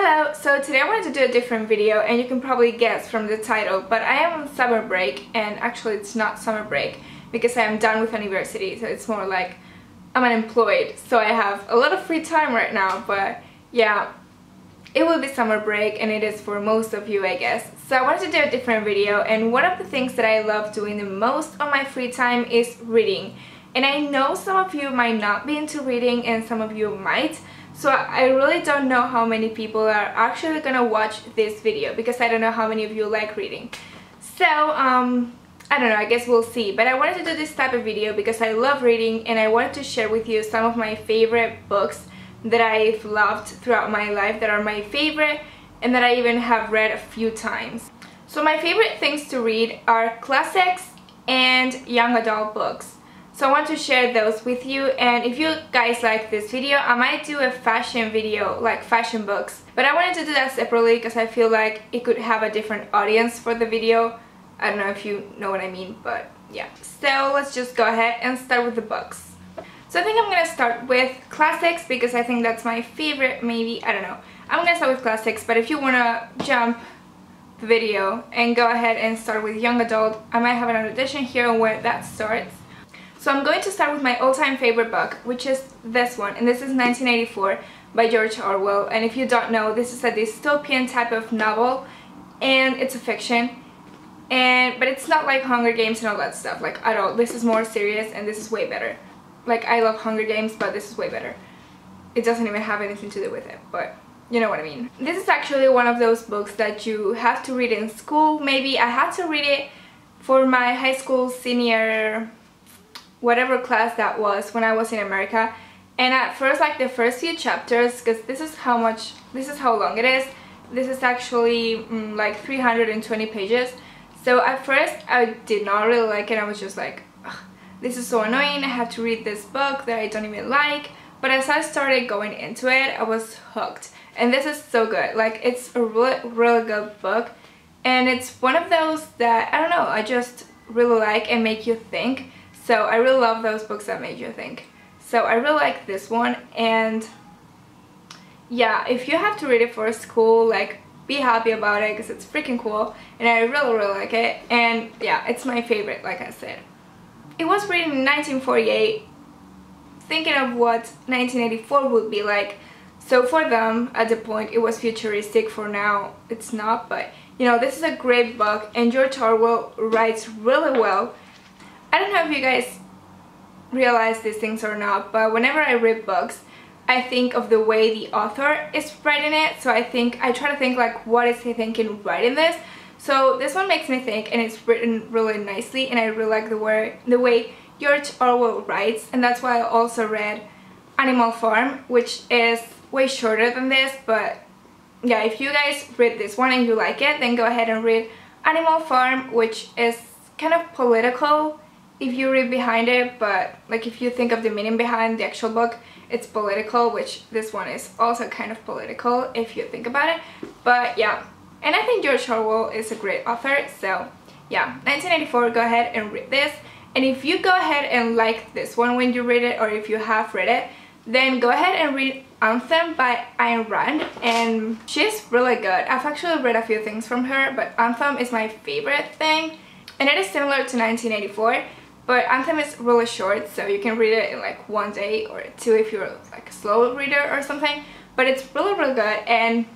Hello, so today I wanted to do a different video, and you can probably guess from the title, but I am on summer break, and actually it's not summer break because I am done with university, so it's more like I'm unemployed, so I have a lot of free time right now. But yeah, it will be summer break, and it is for most of you, I guess. So I wanted to do a different video, and one of the things that I love doing the most on my free time is reading. And I know some of you might not be into reading and some of you might, so I really don't know how many people are actually gonna watch this video because I don't know how many of you like reading. So I don't know, I guess we'll see. But I wanted to do this type of video because I love reading, and I wanted to share with you some of my favorite books that I've loved throughout my life, that are my favorite and that I even have read a few times. So my favorite things to read are classics and young adult books. So I want to share those with you, and if you guys like this video, I might do a fashion video, like fashion books. But I wanted to do that separately because I feel like it could have a different audience for the video. I don't know if you know what I mean, but yeah. So let's just go ahead and start with the books. So I think I'm gonna start with classics because I think that's my favorite, maybe, I don't know. I'm gonna start with classics, but if you wanna jump the video and go ahead and start with young adult, I might have an addition here on where that starts. So I'm going to start with my all-time favorite book, which is this one, and this is 1984 by George Orwell. And if you don't know, this is a dystopian type of novel, and it's a fiction, but it's not like Hunger Games and all that stuff, like, at all. This is more serious, and this is way better. Like, I love Hunger Games, but this is way better. It doesn't even have anything to do with it, but you know what I mean. This is actually one of those books that you have to read in school. Maybe I had to read it for my high school senior whatever class that was when I was in America, and at first, like the first few chapters, because this is how long it is. This is actually like 320 pages. So at first I did not really like it. I was just like, this is so annoying, I have to read this book that I don't even like. But as I started going into it, I was hooked, and this is so good. Like, it's a really good book, and it's one of those that, I don't know, I just really like and make you think. So I really love those books that make you think. So I really like this one, and yeah, if you have to read it for school, like, be happy about it because it's freaking cool, and I really like it. And yeah, it's my favorite, like I said. It was written in 1948, thinking of what 1984 would be like. So for them, at the point, it was futuristic. For now, it's not, but you know, this is a great book, and George Orwell writes really well. I don't know if you guys realize these things or not, but whenever I read books, I think of the way the author is writing it. So I try to think like, what is he thinking writing this? So this one makes me think, and it's written really nicely, and I really like the way George Orwell writes. And that's why I also read Animal Farm, which is way shorter than this. But yeah, if you guys read this one and you like it, then go ahead and read Animal Farm, which is kind of political if you read behind it, but like, if you think of the meaning behind the actual book, it's political, which this one is also kind of political if you think about it. But yeah, and I think George Orwell is a great author. So yeah, 1984, go ahead and read this. And if you go ahead and like this one when you read it, or if you have read it, then go ahead and read Anthem by Ayn Rand, and she's really good. I've actually read a few things from her, but Anthem is my favorite thing, and it is similar to 1984. But Anthem is really short, so you can read it in like one day or two if you're like a slow reader or something. But it's really good, and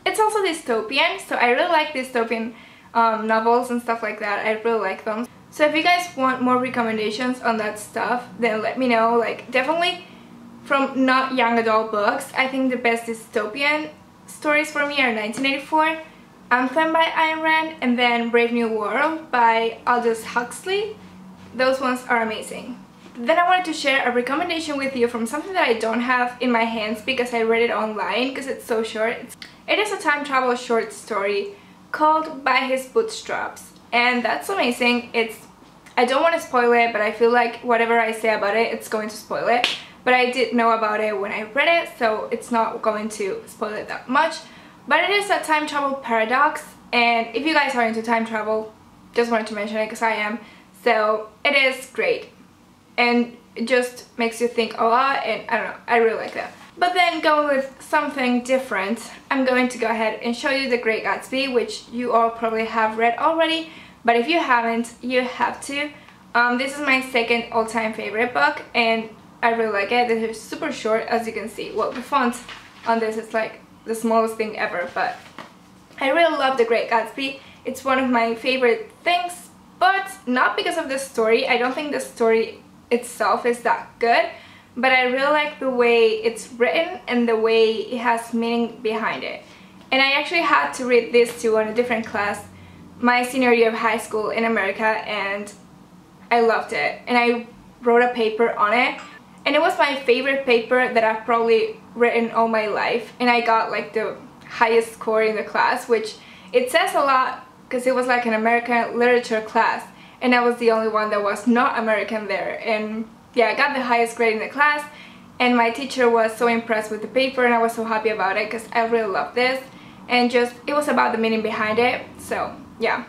it's also dystopian, so I really like dystopian novels and stuff like that. I really like them. So if you guys want more recommendations on that stuff, then let me know. Like, definitely from not young adult books, I think the best dystopian stories for me are 1984, Anthem by Ayn Rand, and then Brave New World by Aldous Huxley. Those ones are amazing. Then I wanted to share a recommendation with you from something that I don't have in my hands because I read it online because it's so short. It is a time travel short story called By His Bootstraps, and that's amazing. I don't want to spoil it, but I feel like whatever I say about it, it's going to spoil it. But I did know about it when I read it, so it's not going to spoil it that much. But it is a time travel paradox, and if you guys are into time travel, just wanted to mention it because I am. So it is great, and it just makes you think a lot, and I don't know, I really like that. But then going with something different, I'm going to go ahead and show you The Great Gatsby, which you all probably have read already, but if you haven't, you have to. This is my second all-time favorite book, and I really like it. This is super short, as you can see. Well, the font on this is like the smallest thing ever, but I really love The Great Gatsby. It's one of my favorite things, but not because of the story. I don't think the story itself is that good, but I really like the way it's written and the way it has meaning behind it. And I actually had to read this too on a different class my senior year of high school in America, and I loved it. And I wrote a paper on it, and it was my favorite paper that I've probably written all my life, and I got like the highest score in the class, which it says a lot because it was like an American literature class, and I was the only one that was not American there. And yeah, I got the highest grade in the class, and my teacher was so impressed with the paper, and I was so happy about it because I really loved this, and just it was about the meaning behind it. So yeah,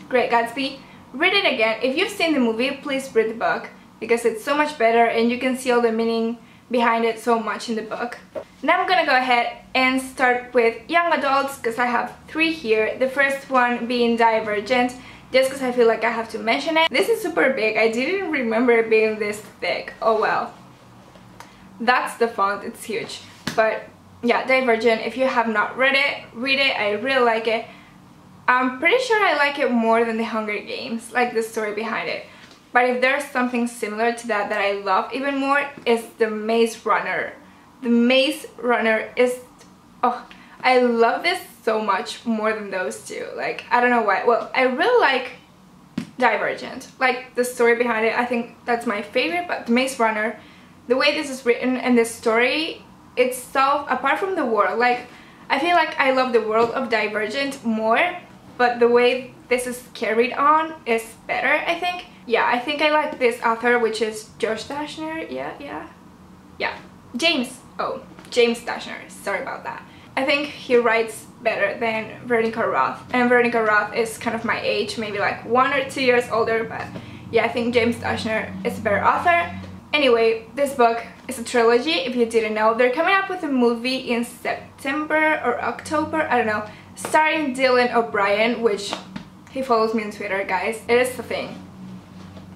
Great Gatsby. Read it again. If you've seen the movie, please read the book because it's so much better and you can see all the meaning behind it so much in the book. Now I'm gonna go ahead and start with young adults because I have 3 here. The first one being Divergent, just because I feel like I have to mention it. This is super big. I didn't remember it being this thick. Oh well. That's the font. It's huge. But yeah, Divergent, if you have not read it, read it. I really like it. I'm pretty sure I like it more than The Hunger Games, like the story behind it. But if there's something similar to that that I love even more, is The Maze Runner. The Maze Runner is... oh, I love this so much more than those two. Like, I don't know why. Well, I really like Divergent. Like, the story behind it, I think that's my favorite. But The Maze Runner, the way this is written and the story itself, apart from the world, like, I feel like I love the world of Divergent more, but the way this is carried on is better, I think. Yeah, I think I like this author, which is Josh Dashner. Yeah. James Dashner. Sorry about that. I think he writes better than Veronica Roth. And Veronica Roth is kind of my age, maybe like 1 or 2 years older, but yeah, I think James Dashner is a better author. Anyway, this book is a trilogy, if you didn't know. They're coming up with a movie in September or October, I don't know, starring Dylan O'Brien, which he follows me on Twitter, guys. It is the thing.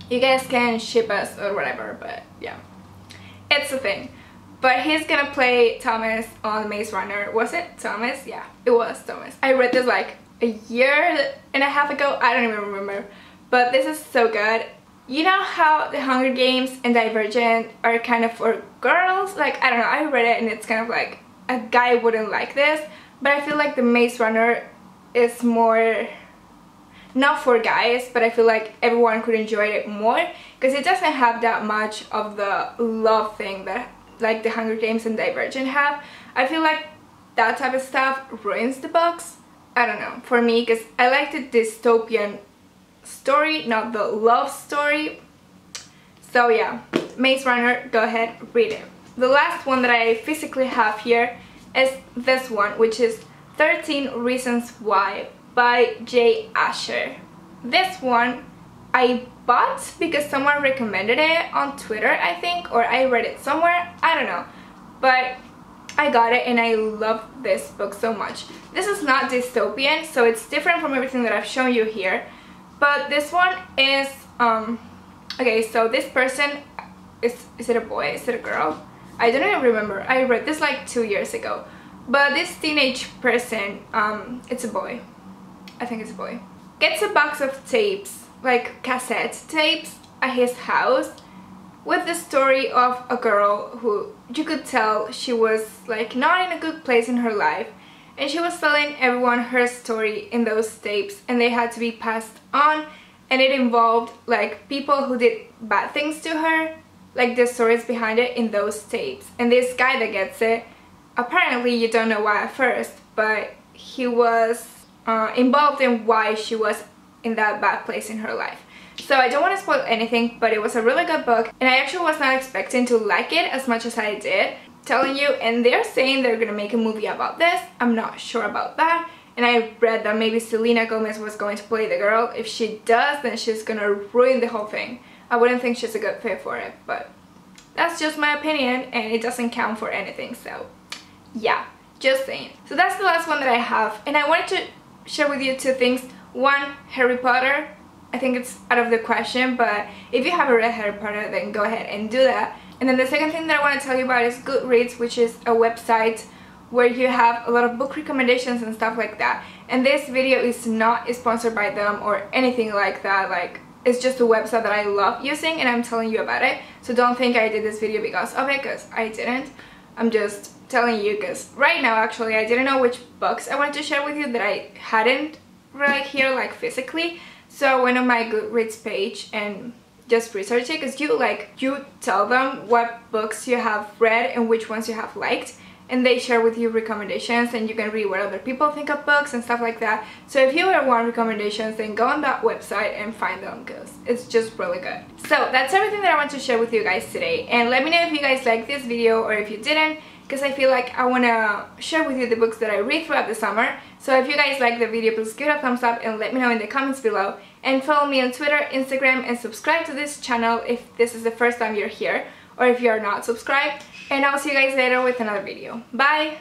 You guys can ship us or whatever, but yeah, it's the thing. But he's gonna play Thomas on Maze Runner. Was it Thomas? Yeah, it was Thomas. I read this like a year and a half ago. I don't even remember. But this is so good. You know how The Hunger Games and Divergent are kind of for girls? Like, I don't know, I read it and it's kind of like a guy wouldn't like this. But I feel like The Maze Runner is more... not for guys, but I feel like everyone could enjoy it more because it doesn't have that much of the love thing that like The Hunger Games and Divergent have. I feel like that type of stuff ruins the books. I don't know, for me, because I like the dystopian story, not the love story. So yeah, Maze Runner, go ahead, read it. The last one that I physically have here is this one, which is 13 Reasons Why by J. Asher. This one I bought because someone recommended it on Twitter, I think, or I read it somewhere, I don't know, but I got it and I love this book so much. This is not dystopian, so it's different from everything that I've shown you here, but this one is okay, so this person is it a boy, is it a girl? I don't even remember. I read this like 2 years ago, but this teenage person, it's a boy, I think it's a boy, gets a box of tapes, like cassette tapes, at his house with the story of a girl who you could tell she was like not in a good place in her life, and she was telling everyone her story in those tapes, and they had to be passed on, and it involved like people who did bad things to her, like the stories behind it in those tapes. And this guy that gets it, apparently you don't know why at first, but he was involved in why she was in that bad place in her life. So I don't want to spoil anything, but it was a really good book, and I actually was not expecting to like it as much as I did, telling you. And they're saying they're gonna make a movie about this. I'm not sure about that, and I read that maybe Selena Gomez was going to play the girl. If she does, then she's gonna ruin the whole thing. I wouldn't think she's a good fit for it, but that's just my opinion and it doesn't count for anything, so yeah, just saying. So that's the last one that I have, and I wanted to share with you two things. One, Harry Potter. I think it's out of the question, but if you haven't read Harry Potter, then go ahead and do that. And then the second thing that I want to tell you about is Goodreads, which is a website where you have a lot of book recommendations and stuff like that. And this video is not sponsored by them or anything like that. Like, it's just a website that I love using and I'm telling you about it. So don't think I did this video because of it, because I didn't. I'm just telling you because right now actually I didn't know which books I wanted to share with you that I hadn't right here, like physically. So I went on my Goodreads page and just research it, because you tell them what books you have read and which ones you have liked, and they share with you recommendations and you can read what other people think of books and stuff like that. So if you ever want recommendations, then go on that website and find them because it's just really good. So that's everything that I want to share with you guys today, and let me know if you guys liked this video or if you didn't, because I feel like I want to share with you the books that I read throughout the summer. So if you guys like the video, please give it a thumbs up and let me know in the comments below. And follow me on Twitter, Instagram, and subscribe to this channel if this is the first time you're here, or if you are not subscribed. And I'll see you guys later with another video. Bye!